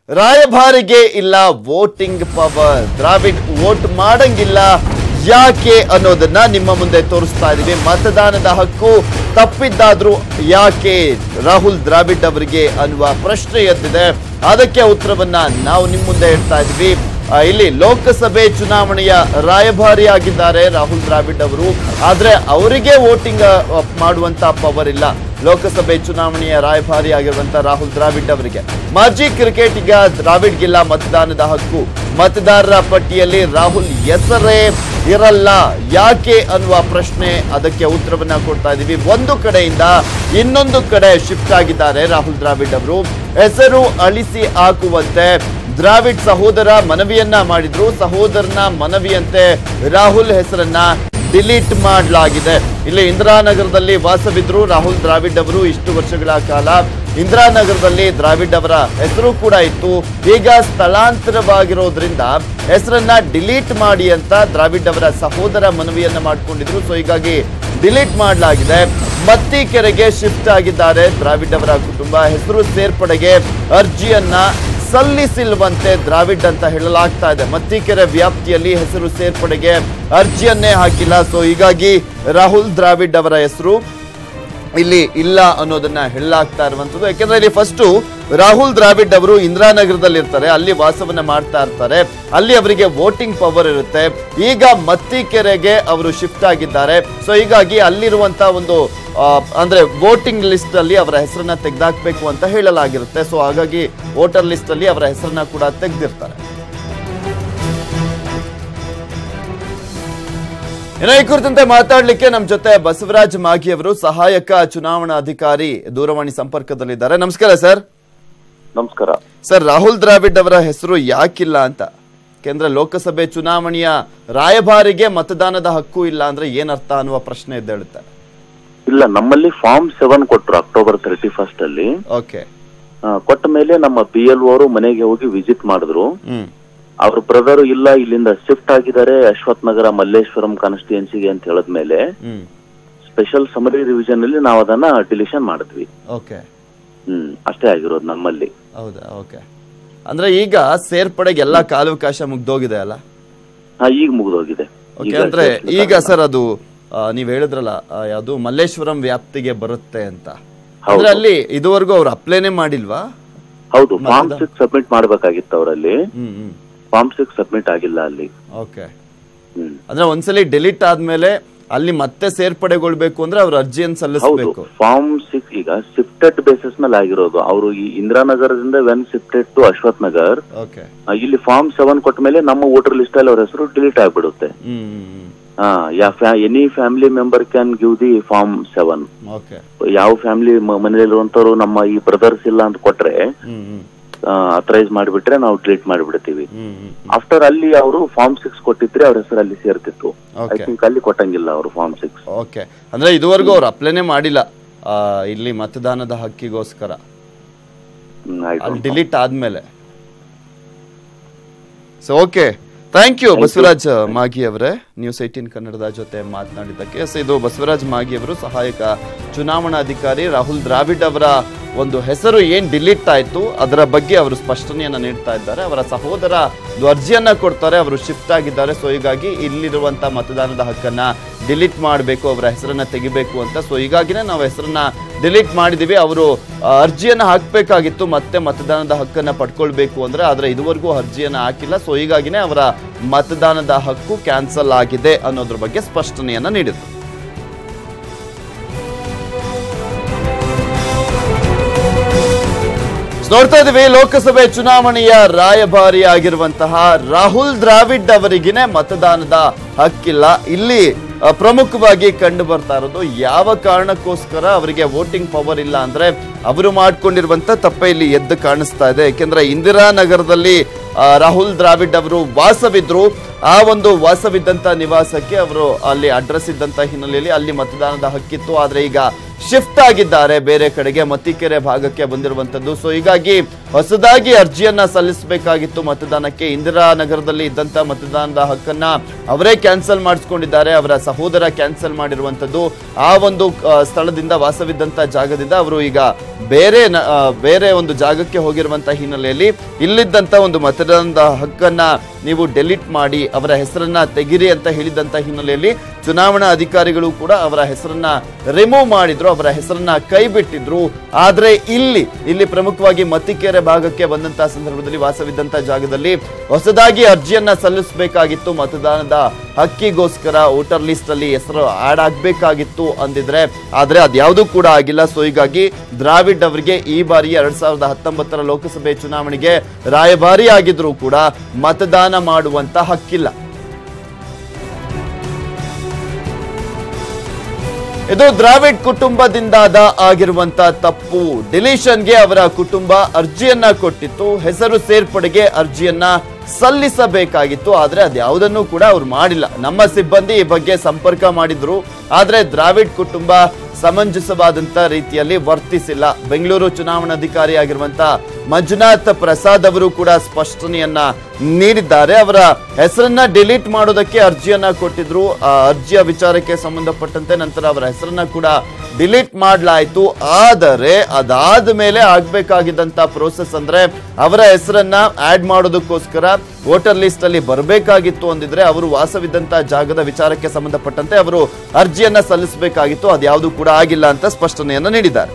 ರಾಯಭಾರಿಗೆ ಇಲ್ಲ voting power, Dravid vote ಮಾಡಂಗಿಲ್ಲ ಯಾಕೆ ಅನ್ನೋದನ್ನ ನಿಮ್ಮ ಮುಂದೆ ತೋರಿಸ್ತಾ ಇದೀವಿ. ಮತದಾನದ ಹಕ್ಕು ತಪ್ಪಿದ್ದಾದ್ರೂ ಯಾಕೆ ರಾಹುಲ್ ದ್ರಾವಿಡ್ ಅವರಿಗೆ ಅನ್ನುವ ಪ್ರಶ್ನೆ ಎದ್ದಿದೆ. ಅದಕ್ಕೆ ಉತ್ತರವನ್ನ ನಾವು ನಿಮ್ಮ ಮುಂದೆ ಇಡ್ತಾ ಇದ್ವಿ. ಇಲ್ಲಿ ಲೋಕಸಭೆ ಚುನಾವಣೆಯ ರಾಯಭಾರಿ ಆಗಿದ್ದಾರೆ ರಾಹುಲ್ ದ್ರಾವಿಡ್ ಅವರು. ಆದ್ರೆ ಅವರಿಗೆ ವೋಟಿಂಗ್ ಮಾಡುವಂತ ಪವರ್ ಇಲ್ಲ. ಲೋಕಸಭೆ ಚುನಾವಣೆಯ ರಾಯಭಾರಿ ಆಗಿರುವಂತಹ ರಾಹುಲ್ ದ್ರಾವಿಡ್ ಅವರಿಗೆ ಮಾಜಿ ಕ್ರಿಕೆಟಿಗ ದ್ರಾವಿಡ್ಗಿಲ್ಲ ಮತದಾನದ ಹಕ್ಕು. ಮತದಾರರ ಪಟ್ಟಿಯಲ್ಲಿ ರಾಹುಲ್ ಹೆಸರೇ ಇರಲ್ಲ ಯಾಕೆ ಅನ್ನುವ ಪ್ರಶ್ನೆ, ಅದಕ್ಕೆ ಉತ್ತರವನ್ನ ಕೊಡ್ತಾ ಇದೀವಿ. ಒಂದು ಕಡೆಯಿಂದ ಇನ್ನೊಂದು ಕಡೆ ಶಿಫ್ಟ್ ಆಗಿದ್ದಾರೆ ರಾಹುಲ್ ದ್ರಾವಿಡ್ ಅವರು. ಹೆಸರು ಅಳಿಸಿ ಹಾಕುವಂತೆ ದ್ರಾವಿಡ್ ಸಹೋದರ ಮನವಿಯನ್ನ ಮಾಡಿದ್ರು. ಸಹೋದರನ ಮನವಿಯಂತೆ ರಾಹುಲ್ ಹೆಸರನ್ನ ಡಿಲೀಟ್ ಮಾಡಲಾಗಿದೆ. ಇಲ್ಲಿ ಇಂದಿರಾನಗರದಲ್ಲಿ ವಾಸವಿದ್ರು ರಾಹುಲ್ ದ್ರಾವಿಡ್ ಅವರು. ಇಷ್ಟು ವರ್ಷಗಳ ಕಾಲ ಇಂದಿರಾನಗರದಲ್ಲಿ ದ್ರಾವಿಡ್ ಅವರ ಹೆಸರು ಕೂಡ ಇತ್ತು. ಈಗ ಸ್ಥಳಾಂತರವಾಗಿರೋದ್ರಿಂದ ಹೆಸರನ್ನ ಡಿಲೀಟ್ ಮಾಡಿ ಅಂತ ದ್ರಾವಿಡ್ ಅವರ ಸಹೋದರ ಮನವಿಯನ್ನ ಮಾಡಿಕೊಂಡಿದ್ರು. ಸೊ ಹೀಗಾಗಿ ಡಿಲೀಟ್ ಮಾಡಲಾಗಿದೆ. ಮತ್ತಿಕೆರೆಗೆ ಶಿಫ್ಟ್ ಆಗಿದ್ದಾರೆ ದ್ರಾವಿಡ್ ಅವರ ಕುಟುಂಬ. ಹೆಸರು ಸೇರ್ಪಡೆಗೆ ಅರ್ಜಿಯನ್ನ ಸಲ್ಲಿಸಿಲ್ವಂತೆ ದ್ರಾವಿಡ್ ಅಂತ ಹೇಳಲಾಗ್ತಾ ಇದೆ. ಮತ್ತಿಕೆರೆ ವ್ಯಾಪ್ತಿಯಲ್ಲಿ ಹೆಸರು ಸೇರ್ಪಡೆಗೆ ಅರ್ಜಿಯನ್ನೇ ಹಾಕಿಲ್ಲ. ಸೊ ಹೀಗಾಗಿ ರಾಹುಲ್ ದ್ರಾವಿಡ್ ಅವರ ಹೆಸರು ಇಲ್ಲಿ ಇಲ್ಲ ಅನ್ನೋದನ್ನ ಹೇಳಲಾಗ್ತಾ ಇರುವಂತದ್ದು. ಯಾಕೆಂದ್ರೆ ಇಲ್ಲಿ ಫಸ್ಟ್ ರಾಹುಲ್ ದ್ರಾವಿಡ್ ಅವರು ಇಂದಿರಾನಗರದಲ್ಲಿ ಇರ್ತಾರೆ, ಅಲ್ಲಿ ವಾಸವನ್ನ ಮಾಡ್ತಾ ಇರ್ತಾರೆ, ಅಲ್ಲಿ ಅವರಿಗೆ ವೋಟಿಂಗ್ ಪವರ್ ಇರುತ್ತೆ. ಈಗ ಮತ್ತಿಕೆರೆಗೆ ಅವರು ಶಿಫ್ಟ್ ಆಗಿದ್ದಾರೆ. ಸೊ ಹೀಗಾಗಿ ಅಲ್ಲಿರುವಂತ ಒಂದು ಅಂದ್ರೆ ವೋಟಿಂಗ್ ಲಿಸ್ಟ್ ಅಲ್ಲಿ ಅವರ ಹೆಸರನ್ನ ತೆಗೆದಾಕ್ಬೇಕು ಅಂತ ಹೇಳಲಾಗಿರುತ್ತೆ. ಸೊ ಹಾಗಾಗಿ ವೋಟರ್ ಲಿಸ್ಟ್ ಅಲ್ಲಿ ಅವರ ಹೆಸರನ್ನ ಕೂಡ ತೆಗೆದಿರ್ತಾರೆ. ಇನ್ನು ಈ ಕುರಿತಂತೆ ಮಾತಾಡ್ಲಿಕ್ಕೆ ನಮ್ಮ ಜೊತೆ ಬಸವರಾಜ್ ಮಾಗಿ ಅವರು, ಸಹಾಯಕ ಚುನಾವಣಾ ಅಧಿಕಾರಿ, ದೂರವಾಣಿ ಸಂಪರ್ಕದಲ್ಲಿದ್ದಾರೆ. ನಮಸ್ಕಾರ ಸರ್. ನಮಸ್ಕಾರ ಸರ್. ರಾಹುಲ್ ದ್ರಾವಿಡ್ ಅವರ ಹೆಸರು ಯಾಕಿಲ್ಲ ಅಂತ, ಕೇಂದ್ರ ಲೋಕಸಭೆ ಚುನಾವಣೆಯ ರಾಯಭಾರಿಗೆ ಮತದಾನದ ಹಕ್ಕು ಇಲ್ಲ ಅಂದ್ರೆ ಏನರ್ಥ ಅನ್ನುವ ಪ್ರಶ್ನೆ ಎದ್ದೇಳುತ್ತೆ. ಇಲ್ಲ, ನಮ್ಮಲ್ಲಿ ಫಾರ್ಮ್ 7 ಕೊಟ್ರು ಅಕ್ಟೋಬರ್ 31 ಅಲ್ಲಿ. ಓಕೆ. ಕೊಟ್ಟ ಮೇಲೆ ನಮ್ಮ BLO ಅವರು ಮನೆಗೆ ಹೋಗಿ ವಿಸಿಟ್ ಮಾಡಿದ್ರು. ಅವ್ರ ಬ್ರದರ್ ಇಲ್ಲ, ಇಲ್ಲಿಂದ ಶಿಫ್ಟ್ ಆಗಿದ್ದಾರೆ ಅಶ್ವಥ್ ನಗರ ಮಲ್ಲೇಶ್ವರಂ ಕಾನ್ಸ್ಟಿಟ್ಯೂನ್ಸಿಗೆ ಅಂತ ಹೇಳದ್ಮೇಲೆ ಸ್ಪೆಷಲ್ ಸಮರಿ ರಿವಿಷನ್ ಅಲ್ಲಿ ನಾವು ಅದನ್ನ ಡಿಲಿಷನ್ ಮಾಡಿದ್ವಿ. ಓಕೆ. ಅಷ್ಟೇ ಆಗಿರೋದು ನಮ್ಮಲ್ಲಿ. ಹೌದಾ? ಓಕೆ. ಅಂದ್ರೆ ಈಗ ಸೇರ್ಪಡೆಗೆ ಎಲ್ಲಾ ಕಾಲಾವಕಾಶ ಮುಗ್ದೋಗಿದೆ ಅಲ್ಲ? ಈಗ ಮುಗಿದೋಗಿದೆ. ಅಂದ್ರೆ ಈಗ ಸರ್ ಅದು ನೀವ್ ಹೇಳಿದ್ರಲ್ಲ ಯಾವ್ದು ಮಲ್ಲೇಶ್ವರಂ ವ್ಯಾಪ್ತಿಗೆ ಬರುತ್ತೆ ಅಂತ, ಅಂದ್ರೆ ಅಲ್ಲಿ ಇದುವರೆಗೂ ಅವ್ರು ಅಪ್ಲೈನೇ ಮಾಡಿಲ್ವಾ? ಹೌದು, ಫಾರ್ಮ್ 6 ಸಬ್ಮಿಟ್ ಮಾಡ್ಬೇಕಾಗಿತ್ತು ಅವರಲ್ಲಿ. ಫಾರ್ಮ್ 6 ಸಬ್ಮಿಟ್ ಆಗಿಲ್ಲ ಅಲ್ಲಿ. ಓಕೆ. ಅಂದ್ರೆ ಒಂದ್ಸಲಿ ಡಿಲೀಟ್ ಆದ್ಮೇಲೆ ಅಲ್ಲಿ ಮತ್ತೆ ಸೇರ್ಪಡೆಗೊಳ್ಬೇಕು ಅಂದ್ರೆ ಅವ್ರ ಅರ್ಜಿಯನ್ನು ಸಲ್ಲಿಸಬೇಕು. ಫಾರ್ಮ್ 6 ಈಗ ಶಿಫ್ಟೆಡ್ ಬೇಸಿಸ್ ಮೇಲೆ ಆಗಿರೋದು. ಅವರು ಈ ಇಂದಿರಾನಗರದಿಂದ when shifted to Ashwath Nagar, ಇಲ್ಲಿ ಫಾರ್ಮ್ 7 ಕೊಟ್ಟ ಮೇಲೆ ನಮ್ಮ ವೋಟರ್ ಲಿಸ್ಟ್ ಅಲ್ಲಿ ಅವ್ರ ಹೆಸರು ಡಿಲೀಟ್ ಆಗ್ಬಿಡುತ್ತೆ. Any family member can give the form 7. ಯಾವ ಫ್ಯಾಮಿಲಿ ಮನೆಯಲ್ಲಿರುವಂತವ್ರು ನಮ್ಮ ಈ ಬ್ರದರ್ಸ್ ಇಲ್ಲ ಅಂತ ಕೊಟ್ರೆ ಅಥರೈಸ್ ಮಾಡಿಬಿಟ್ರೆ ನಾವು ಡಿಲೀಟ್ ಮಾಡಿಬಿಡ್ತೀವಿ. ಆಫ್ಟರ್ ಅಲ್ಲಿ ಅವರು ಫಾರ್ಮ್ 6 ಕೊಟ್ಟಿದ್ರೆ ಅವ್ರ ಹೆಸರು ಅಲ್ಲಿ ಸೇರ್ತಿತ್ತು. ಐ ಥಿಂಕ್ ಅಲ್ಲಿ ಕೊಟ್ಟಂಗಿಲ್ಲ ಅವರು ಫಾರ್ಮ್ 6. ಓಕೆ. ಅಂದ್ರೆ ಇದುವರೆಗೂ ಅವ್ರು ಅಪ್ಲೈನೇ ಮಾಡಿಲ್ಲ ಇಲ್ಲಿ ಮತದಾನದ ಹಕ್ಕಿಗೋಸ್ಕರ, ಅಲ್ಲಿ ಡಿಲೀಟ್ ಆದ್ಮೇಲೆ. So okay, thank you Basavaraj Magi ಅವರೇ, ನ್ಯೂಸ್ 18 ಕನ್ನಡದ ಜೊತೆ ಮಾತನಾಡಿದ್ದಕ್ಕೆ. ಇದು ಬಸವರಾಜ್ ಮಾಗಿ ಅವರು, ಸಹಾಯಕ ಚುನಾವಣಾಧಿಕಾರಿ. ರಾಹುಲ್ ದ್ರಾವಿಡ್ ಅವರ ಒಂದು ಹೆಸರು ಏನ್ ಡಿಲೀಟ್ ಆಯ್ತು ಅದರ ಬಗ್ಗೆ ಅವರು ಸ್ಪಷ್ಟನೆಯನ್ನ ನೀಡ್ತಾ ಇದ್ದಾರೆ. ಅವರ ಸಹೋದರ ಅರ್ಜಿಯನ್ನ ಕೊಡ್ತಾರೆ, ಅವರು ಶಿಫ್ಟ್ ಆಗಿದ್ದಾರೆ. ಸೊ ಹೀಗಾಗಿ ಇಲ್ಲಿರುವಂತ ಮತದಾನದ ಹಕ್ಕನ್ನ ಡಿಲೀಟ್ ಮಾಡಬೇಕು, ಅವರ ಹೆಸರನ್ನ ತೆಗಿಬೇಕು ಅಂತ. ಸೊ ಹೀಗಾಗಿನೇ ನಾವು ಹೆಸರನ್ನ ಡಿಲೀಟ್ ಮಾಡಿದೀವಿ. ಅವರು ಅರ್ಜಿಯನ್ನ ಹಾಕ್ಬೇಕಾಗಿತ್ತು ಮತ್ತೆ ಮತದಾನದ ಹಕ್ಕನ್ನ ಪಡ್ಕೊಳ್ಬೇಕು ಅಂದ್ರೆ, ಆದ್ರೆ ಇದುವರೆಗೂ ಅರ್ಜಿಯನ್ನ ಹಾಕಿಲ್ಲ. ಸೊ ಹೀಗಾಗಿನೇ ಅವರ ಮತದಾನದ ಹಕ್ಕು ಕ್ಯಾನ್ಸಲ್ ಆಗಿದೆ ಅನ್ನೋದ್ರ ಬಗ್ಗೆ ಸ್ಪಷ್ಟನೆಯನ್ನ ನೀಡಿದ್ರು. ನೋಡ್ತಾ ಇದೀವಿ, ಲೋಕಸಭೆ ಚುನಾವಣೆಯ ರಾಯಭಾರಿ ಆಗಿರುವಂತಹ ರಾಹುಲ್ ದ್ರಾವಿಡ್ ಅವರಿಗಿನೇ ಮತದಾನದ ಹಕ್ಕಿಲ್ಲ. ಇಲ್ಲಿ ಪ್ರಮುಖವಾಗಿ ಕಂಡು ಬರ್ತಾ ಇರೋದು ಯಾವ ಕಾರಣಕ್ಕೋಸ್ಕರ ಅವರಿಗೆ ವೋಟಿಂಗ್ ಪವರ್ ಇಲ್ಲ ಅಂದ್ರೆ, ಅವರು ಮಾಡ್ಕೊಂಡಿರುವಂತ ತಪ್ಪೇ ಇಲ್ಲಿ ಎದ್ದು ಕಾಣಿಸ್ತಾ ಇದೆ. ಯಾಕೆಂದ್ರೆ ಇಂದಿರಾನಗರದಲ್ಲಿ ರಾಹುಲ್ ದ್ರಾವಿಡ್ ಅವರು ವಾಸವಿದ್ರು. ಆ ಒಂದು ವಾಸವಿದ್ದಂತ ನಿವಾಸಕ್ಕೆ ಅವರು ಅಲ್ಲಿ ಅಡ್ರೆಸ್ ಇದ್ದಂತ ಹಿನ್ನೆಲೆಯಲ್ಲಿ ಅಲ್ಲಿ ಮತದಾನದ ಹಕ್ಕಿತ್ತು. ಆದ್ರೆ ಈಗ ಶಿಫ್ಟ್ ಆಗಿದ್ದಾರೆ ಬೇರೆ ಕಡೆಗೆ, ಮತ್ತಿಕೆರೆ ಭಾಗಕ್ಕೆ ಬಂದಿರುವಂತದ್ದು. ಸೊ ಹೀಗಾಗಿ ಹೊಸದಾಗಿ ಅರ್ಜಿಯನ್ನ ಸಲ್ಲಿಸಬೇಕಾಗಿತ್ತು ಮತದಾನಕ್ಕೆ. ಇಂದಿರಾನಗರದಲ್ಲಿ ಇದ್ದಂತ ಮತದಾನದ ಹಕ್ಕನ್ನ ಅವರೇ ಕ್ಯಾನ್ಸಲ್ ಮಾಡಿಸ್ಕೊಂಡಿದ್ದಾರೆ. ಅವರ ಸಹೋದರ ಕ್ಯಾನ್ಸಲ್ ಮಾಡಿರುವಂತದ್ದು. ಆ ಒಂದು ಸ್ಥಳದಿಂದ, ವಾಸವಿದ್ದಂತ ಜಾಗದಿಂದ ಅವರು ಈಗ ಬೇರೆ ಒಂದು ಜಾಗಕ್ಕೆ ಹೋಗಿರುವಂತ ಹಿನ್ನೆಲೆಯಲ್ಲಿ ಇಲ್ಲಿದ್ದಂತ ಒಂದು ಮತದಾನದ ಹಕ್ಕನ್ನ ನೀವು ಡೆಲೀಟ್ ಮಾಡಿ ಅವರ ಹೆಸರನ್ನ ತೆಗಿರಿ ಅಂತ ಹೇಳಿದಂತ ಹಿನ್ನೆಲೆಯಲ್ಲಿ ಚುನಾವಣಾ ಅಧಿಕಾರಿಗಳು ಕೂಡ ಅವರ ಹೆಸರನ್ನ ರಿಮೂವ್ ಮಾಡಿದ್ರು, ಅವರ ಹೆಸರನ್ನ ಕೈ ಬಿಟ್ಟಿದ್ರು. ಆದ್ರೆ ಇಲ್ಲಿ ಪ್ರಮುಖವಾಗಿ ಮತ್ತಿಕೆರೆ ಭಾಗಕ್ಕೆ ಬಂದಂತಹ ಸಂದರ್ಭದಲ್ಲಿ, ವಾಸವಿದ್ದಂತ ಜಾಗದಲ್ಲಿ ಹೊಸದಾಗಿ ಅರ್ಜಿಯನ್ನ ಸಲ್ಲಿಸಬೇಕಾಗಿತ್ತು ಮತದಾನದ ಹಕ್ಕಿಗೋಸ್ಕರ. ವೋಟರ್ ಲಿಸ್ಟ್ ಅಲ್ಲಿ ಹೆಸರು ಆಡ್ ಆಗ್ಬೇಕಾಗಿತ್ತು ಅಂದಿದ್ರೆ, ಆದ್ರೆ ಅದ್ಯಾವುದೂ ಕೂಡ ಆಗಿಲ್ಲ. ಸೊ ಹೀಗಾಗಿ ದ್ರಾವಿಡ್ ಅವರಿಗೆ ಈ ಬಾರಿ 2019 ಲೋಕಸಭೆ ಚುನಾವಣೆಗೆ ರಾಯಭಾರಿ ಆಗಿದ್ರು ಕೂಡ ಮತದಾನ ಮಾಡುವಂತ ಹಕ್ಕಿಲ್ಲ. ಇದು ದ್ರಾವಿಡ್ ಕುಟುಂಬದಿಂದಾದ ಆಗಿರುವಂತ ತಪ್ಪು. ಡಿಲೀಷನ್ಗೆ ಅವರ ಕುಟುಂಬ ಅರ್ಜಿಯನ್ನ ಕೊಟ್ಟಿತ್ತು, ಹೆಸರು ಸೇರ್ಪಡೆಗೆ ಅರ್ಜಿಯನ್ನ ಸಲ್ಲಿಸಬೇಕಾಗಿತ್ತು. ಆದ್ರೆ ಅದ್ಯಾವುದನ್ನು ಕೂಡ ಅವ್ರು ಮಾಡಿಲ್ಲ. ನಮ್ಮ ಸಿಬ್ಬಂದಿ ಈ ಬಗ್ಗೆ ಸಂಪರ್ಕ ಮಾಡಿದ್ರು, ಆದ್ರೆ ದ್ರಾವಿಡ್ ಕುಟುಂಬ ಸಮಂಜಸವಾದಂತ ರೀತಿಯಲ್ಲಿ ವರ್ತಿಸಿಲ್ಲ. ಬೆಂಗಳೂರು ಚುನಾವಣಾಧಿಕಾರಿ ಆಗಿರುವಂತ ಮಂಜುನಾಥ್ ಪ್ರಸಾದ್ ಅವರು ಕೂಡ ಸ್ಪಷ್ಟನೆಯನ್ನ ನೀಡಿದ್ದಾರೆ. ಅವರ ಹೆಸರನ್ನ ಡಿಲೀಟ್ ಮಾಡೋದಕ್ಕೆ ಅರ್ಜಿಯನ್ನ ಕೊಟ್ಟಿದ್ರು. ಆ ಅರ್ಜಿಯ ವಿಚಾರಕ್ಕೆ ಸಂಬಂಧಪಟ್ಟಂತೆ ನಂತರ ಅವರ ಹೆಸರನ್ನ ಕೂಡ ಡಿಲೀಟ್ ಮಾಡಲಾಯಿತು. ಆದರೆ ಅದಾದ ಮೇಲೆ ಆಗ್ಬೇಕಾಗಿದ್ದಂತ ಪ್ರೋಸೆಸ್ ಅಂದ್ರೆ ಅವರ ಹೆಸರನ್ನ ಆಡ್ ಮಾಡೋದಕ್ಕೋಸ್ಕರ ವೋಟರ್ ಲಿಸ್ಟ್ ಅಲ್ಲಿ ಬರಬೇಕಾಗಿತ್ತು ಅಂದಿದ್ರೆ ಅವರು ವಾಸವಿದ್ದಂತ ಜಾಗದ ವಿಚಾರಕ್ಕೆ ಸಂಬಂಧಪಟ್ಟಂತೆ ಅವರು ಅರ್ಜಿಯನ್ನ ಸಲ್ಲಿಸಬೇಕಾಗಿತ್ತು. ಅದ್ಯಾವುದು ಕೂಡ ಆಗಿಲ್ಲ ಅಂತ ಸ್ಪಷ್ಟನೆಯನ್ನ ನೀಡಿದ್ದಾರೆ.